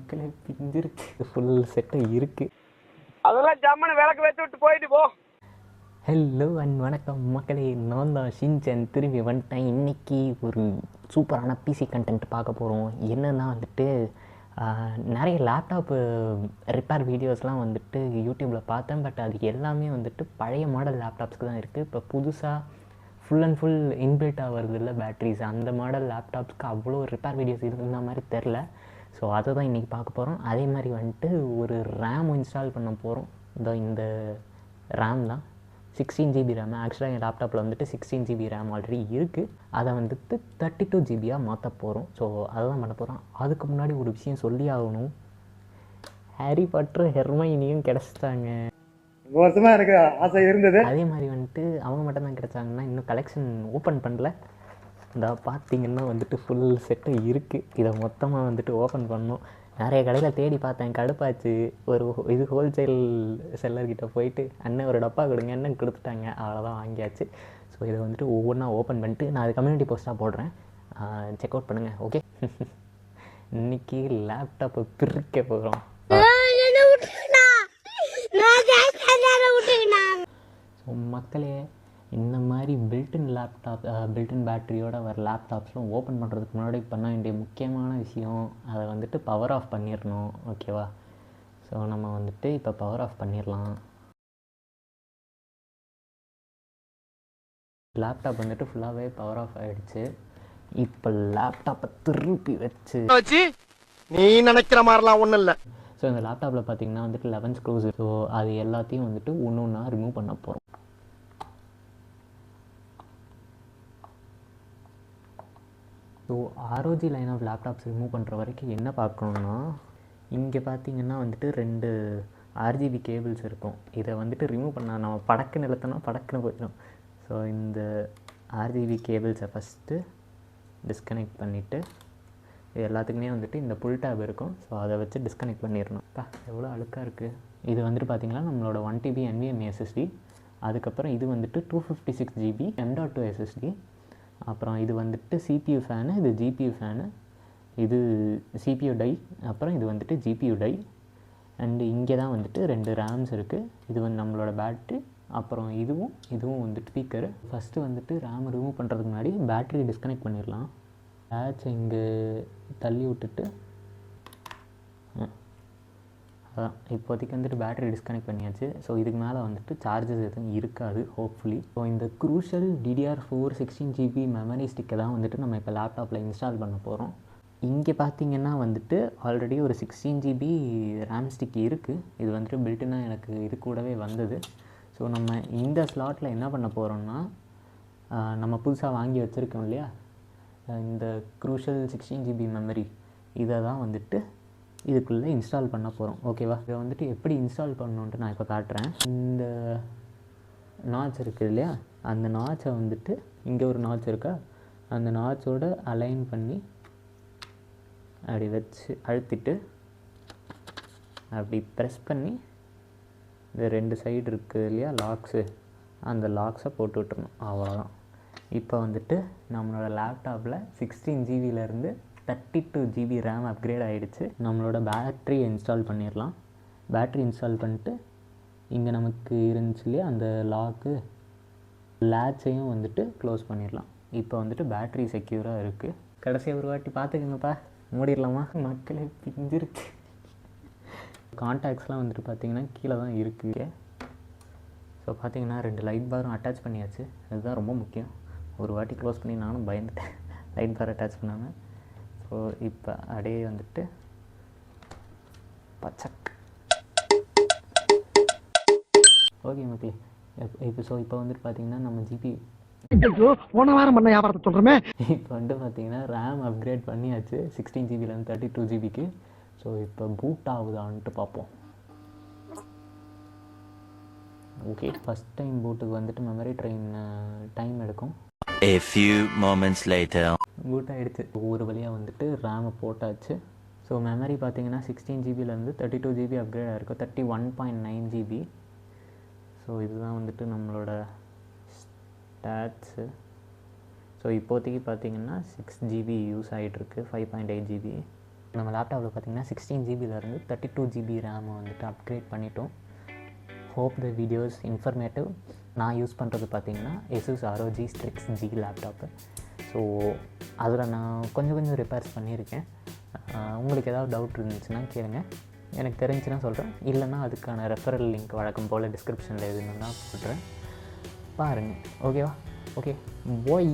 மக்களே பிஞ்சிருக்கு, full set இருக்குது. அதெல்லாம் ஜம்மனு விளக்கு வச்சு விட்டு போயிட்டு போ. ஹலோ அண்ட் வணக்கம் மக்களே, நான் தான் ஷின்சன் திரும்பி வந்துட்டேன். இன்றைக்கி ஒரு சூப்பரான பிசி கண்டென்ட் பார்க்க போகிறோம். என்னென்னா வந்துட்டு நிறைய லேப்டாப்பு ரிப்பேர் வீடியோஸ்லாம் வந்துட்டு யூடியூப்பில் பார்த்தேன். பட் அது எல்லாமே வந்துட்டு பழைய மாடல் லேப்டாப்ஸ்க்கு தான் இருக்குது. இப்போ புதுசாக ஃபுல் அண்ட் ஃபுல் இன்பில்ட்டாக வருது இல்லை பேட்ரிஸ், அந்த மாடல் லேப்டாப்ஸ்க்கு அவ்வளோ ரிப்பேர் வீடியோஸ் இருந்த மாதிரி தெரில. ஸோ அதை தான் இன்றைக்கி பார்க்க போகிறோம். அதே மாதிரி வந்துட்டு ஒரு ரேம் இன்ஸ்டால் பண்ண போகிறோம். இந்த ரேம் தான் 16 GB ரேம். ஆக்சுவலாக என் லேப்டாப்பில் வந்துட்டு 16 GB ரேம் ஆல்ரெடி இருக்குது. அதை வந்துட்டு 32 GB மாற்ற போகிறோம். ஸோ அதை தான் பண்ண போகிறோம். அதுக்கு முன்னாடி ஒரு விஷயம் சொல்லி ஆகணும். ஹாரி பாட்டர் ஹெர்மைனியும் கிடச்சிட்டாங்க. வருஷமாக எனக்கு ஆசை இருந்தது. அதே மாதிரி வந்துட்டு அவங்க மட்டும் தான் கிடச்சாங்கன்னா, இன்னும் கலெக்ஷன் ஓப்பன் பண்ணல. இந்த பார்த்திங்கன்னா வந்துட்டு ஃபுல் செட்டு இருக்குது. இதை மொத்தமாக வந்துட்டு ஓப்பன் பண்ணணும். நிறைய கடையில் தேடி பார்த்தேன், கடுப்பாச்சு. ஒரு ஹோல்சேல் செல்லர்கிட்ட போயிட்டு அண்ணன் ஒரு டப்பா கொடுங்க, அண்ணன் கொடுத்துட்டாங்க. அவ்வளோதான், வாங்கியாச்சு. ஸோ இதை வந்துட்டு ஒவ்வொன்றா ஓப்பன் பண்ணிட்டு நான் அது கம்யூனிட்டி போஸ்ட்டாக போடுறேன், செக் அவுட் பண்ணுங்கள். ஓகே, இன்றைக்கி லேப்டாப்பை பிரிக்க போகிறோம். ஸோ மக்களே, இந்த மாதிரி பில்டின் பேட்டரியோட வர லேப்டாப்ஸ்லாம் ஓப்பன் பண்ணுறதுக்கு முன்னாடி பண்ண வேண்டிய முக்கியமான விஷயம், அதை வந்துட்டு பவர் ஆஃப் பண்ணிடணும். ஓகேவா? ஸோ நம்ம வந்துட்டு இப்போ பவர் ஆஃப் பண்ணிடலாம். லேப்டாப் வந்துட்டு ஃபுல்லாகவே பவர் ஆஃப் ஆகிடுச்சு. இப்போ லேப்டாப்பை திருப்பி வச்சு நீ நினைக்கிற மாதிரிலாம் ஒன்றும் இல்லை. ஸோ இந்த லேப்டாப்பில் பார்த்தீங்கன்னா வந்துட்டு 11 ஸ்க்ரூஸ். ஸோ அது எல்லாத்தையும் வந்துட்டு ஒன்று ஒன்றா ரிமூவ் பண்ண போகிறோம். So ROG line of laptops remove பண்ணுற வரைக்கும் என்ன பார்க்கணுன்னா, இங்கே பார்த்தீங்கன்னா வந்துட்டு 2 RGB கேபிள்ஸ் இருக்கும். இதை வந்துட்டு ரிமூவ் பண்ணால் நம்ம படக்குன்னு இழுத்தோன்னா படக்குன்னு போயிடும். ஸோ இந்த RGB கேபிள்ஸை ஃபஸ்ட்டு டிஸ்கனெக்ட் பண்ணிவிட்டு, இது எல்லாத்துக்குமே வந்துட்டு இந்த புல் டேப் இருக்கும். ஸோ அதை வச்சு டிஸ்கனெக்ட் பண்ணிடணும். எவ்வளோ அழுக்காக இருக்குது. இது வந்துட்டு பார்த்திங்கன்னா நம்மளோட 1 TB NVMe SSD. அதுக்கப்புறம் இது வந்துட்டு 256 GB M.2 SSD. அப்புறம் இது வந்துட்டு CPU ஃபேனு, இது GPU ஃபேனு, இது CPU டை, அப்புறம் இது வந்துட்டு GPU டை. அண்டு இங்கே தான் வந்துட்டு 2 ரேம்ஸ் இருக்குது. இது வந்து நம்மளோட பேட்ரி. அப்புறம் இதுவும் வந்துட்டு ஸ்பீக்கரு. ஃபஸ்ட்டு வந்துட்டு ரேம் ரிமூவ் பண்ணுறதுக்கு முன்னாடி பேட்ரி டிஸ்கனெக்ட் பண்ணிடலாம். பேட்ச் இங்கே தள்ளி விட்டுட்டு, அதான் இப்போதைக்கு வந்துட்டு பேட்டரி டிஸ்கனெக்ட் பண்ணியாச்சு. ஸோ இதுக்கு மேலே வந்துட்டு சார்ஜஸ் எதுவும் இருக்காது ஹோப்ஃபுல்லி. ஸோ இந்த க்ரூஷல் DDR4 16 GB மெமரி ஸ்டிக்கை தான் வந்துட்டு நம்ம இப்போ லேப்டாப்பில் இன்ஸ்டால் பண்ண போகிறோம். இங்கே பார்த்திங்கன்னா வந்துட்டு ஆல்ரெடி ஒரு 16 GB ரேம் ஸ்டிக் இருக்குது. இது வந்துட்டு பில்ட்டுனா எனக்கு இது கூடவே வந்தது. ஸோ நம்ம இந்த ஸ்லாட்டில் என்ன பண்ண போகிறோம்னா, நம்ம புதுசாக வாங்கி வச்சுருக்கோம் இல்லையா இந்த க்ரூஷல் 16 GB மெமரி, இதை தான் வந்துட்டு இதுக்குள்ளே இன்ஸ்டால் பண்ண போகிறோம். ஓகேவா? இதை வந்துட்டு எப்படி இன்ஸ்டால் பண்ணணுன்ட்டு நான் இப்போ காட்டுறேன். இந்த நாட்ச் இருக்குது இல்லையா, அந்த நாட்சை வந்துட்டு இங்கே ஒரு நாட்ச் இருக்கா, அந்த நாட்சோடு அலைன் பண்ணி அப்படி வச்சு அழுத்திட்டு அப்படி ப்ரெஸ் பண்ணி இந்த 2 சைடு இருக்குது இல்லையா லாக்ஸு, அந்த லாக்ஸை போட்டு விட்டுறணும். அவ்வளோதான். இப்போ வந்துட்டு நம்மளோட லேப்டாப்பில் 16 GBலேருந்து 32 GB ரேம் அப்கிரேட் ஆகிடுச்சு. நம்மளோட பேட்ரி இன்ஸ்டால் பண்ணிடலாம். பேட்ரி இன்ஸ்டால் பண்ணிட்டு இங்கே நமக்கு இருந்துச்சு இல்லையா அந்த லாக்கு, லேட்சையும் வந்துட்டு க்ளோஸ் பண்ணிடலாம். இப்போ வந்துட்டு பேட்ரி செக்யூராக இருக்குது. கடைசியாக ஒரு வாட்டி பார்த்துக்கங்கப்பா. மூடிடலாமா? மக்களே பிஞ்சிருக்கு. கான்டாக்ட்ஸ்லாம் வந்துட்டு பார்த்திங்கன்னா கீழே தான் இருக்குது. ஸோ பார்த்திங்கன்னா 2 லைட் பாரும் அட்டாச் பண்ணியாச்சு. அதுதான் ரொம்ப முக்கியம். ஒரு வாட்டி க்ளோஸ் பண்ணி நானும் பயந்துட்டேன் லைட் பார் அட்டாச் பண்ணாமல். ஸோ இப்போ அப்படியே வந்துட்டு பச்சக். ஓகே மக்களே, இப்போ வந்துட்டு பார்த்தீங்கன்னா நம்ம போன வாரம் பண்ண வியாபாரத்தை சொல்கிறோமே. இப்போ வந்துட்டு பார்த்தீங்கன்னா ரேம் அப்கிரேட் பண்ணியாச்சு 16 GBலேருந்து 32 GBக்கு. ஸோ இப்போ பூட் ஆகுதான்ட்டு பார்ப்போம். ஓகே, ஃபஸ்ட் டைம் பூட்டுக்கு வந்துட்டு மெமரி டைம் எடுக்கும். A few moments later. Boot ஆகிடுச்சு. ஒவ்வொரு வழியாக வந்துட்டு ரேமை போட்டாச்சு. ஸோ மெமரி பார்த்தீங்கன்னா 16 GBலேருந்து 32 GB அப்கிரேட் ஆகிருக்கும், 31.9 GB. ஸோ இதுதான் வந்துட்டு நம்மளோட ஸ்டாட்ஸு. ஸோ இப்போதைக்கு பார்த்தீங்கன்னா 6 GB யூஸ் ஆகிட்டுருக்கு, 5.8 GB. நம்ம லேப்டாப்பில் பார்த்திங்கன்னா 16 ஜிபிலேருந்து 32 ஜிபி ரேமை வந்துட்டு அப்கிரேட் பண்ணிட்டோம். Hope the videos informative. நான் யூஸ் பண்ணுறது பார்த்திங்கன்னா Asus ROG Strix G laptop. So அதில் நான் கொஞ்சம் ரிப்பேர்ஸ் பண்ணியிருக்கேன். உங்களுக்கு ஏதாவது டவுட் இருந்துச்சுன்னா கேளுங்க, எனக்கு தெரிஞ்சுன்னா சொல்கிறேன். இல்லைன்னா அதுக்கான ரெஃபரல் லிங்க் வழக்கம் போல் டிஸ்கிரிப்ஷனில் எதுன்னு தான் போட்டுறேன், பாருங்கள். ஓகேவா? ஓகே, பாய்.